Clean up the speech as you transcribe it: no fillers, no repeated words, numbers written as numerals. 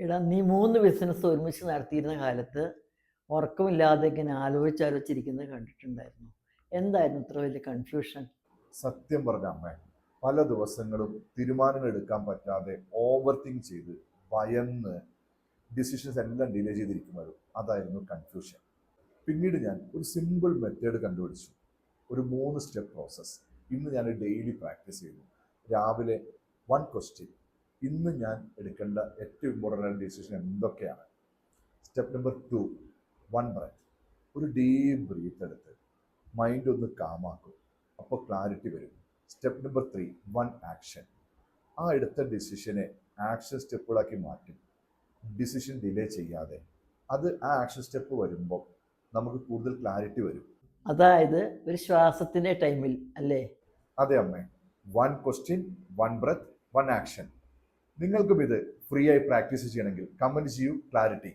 എടാ, നീ 3 ബിസിനസ് ഒരുമിച്ച് നടത്തിയിരുന്ന കാലത്ത് ഉറക്കമില്ലാതെ ഇങ്ങനെ ആലോചിച്ചിരിക്കുന്നത് കണ്ടിട്ടുണ്ടായിരുന്നു. എന്തായിരുന്നു ഇത്ര വലിയ കൺഫ്യൂഷൻ? സത്യം പറഞ്ഞ അമ്മ, പല ദിവസങ്ങളും തീരുമാനങ്ങൾ എടുക്കാൻ പറ്റാതെ ഓവർ തിങ്ക് ചെയ്ത് ഭയന്ന് ഡിസിഷൻസ് എല്ലാം ഡിലേ ചെയ്തിരിക്കുമായിരുന്നു. അതായിരുന്നു കൺഫ്യൂഷൻ. പിന്നീട് ഞാൻ ഒരു സിമ്പിൾ മെത്തേഡ് കണ്ടുപിടിച്ചു. ഒരു 3 സ്റ്റെപ്പ് പ്രോസസ്സ്. ഇന്ന് ഞാൻ ഡെയിലി പ്രാക്ടീസ് ചെയ്യുന്നു. രാവിലെ 1 ക്വസ്റ്റ്യൻ. ഇന്ന് ഞാൻ എടുക്കേണ്ട ഏറ്റവും ഇമ്പോർട്ടൻ്റ് ആയ ഡിസിഷൻ എന്തൊക്കെയാണ്? Step number 2, 1 breath. ഒരു ഡീപ്പ് ബ്രീത്ത് എടുത്ത് മൈൻഡ് ഒന്ന് കാമാക്കും. അപ്പോൾ ക്ലാരിറ്റി വരും. Step number 3, 1 action. ആ എടുത്ത ഡിസിഷനെ ആക്ഷൻ സ്റ്റെപ്പുകളാക്കി മാറ്റും. ഡിസിഷൻ ഡിലേ ചെയ്യാതെ അത് ആ ആക്ഷൻ സ്റ്റെപ്പ് വരുമ്പോൾ നമുക്ക് കൂടുതൽ ക്ലാരിറ്റി വരും. അതായത് ഒരു ശ്വാസത്തിൻ്റെ ടൈമിൽ അല്ലേ? അതെ അമ്മേ. 1 ക്വസ്റ്റ്യൻ, 1 ബ്രെത്ത്, 1 ആക്ഷൻ. നിങ്ങൾക്കും ഇത് ഫ്രീ ആയി പ്രാക്ടീസ് ചെയ്യണമെങ്കിൽ കമൻറ്റ് ചെയ്യൂ. ക്ലാരിറ്റി.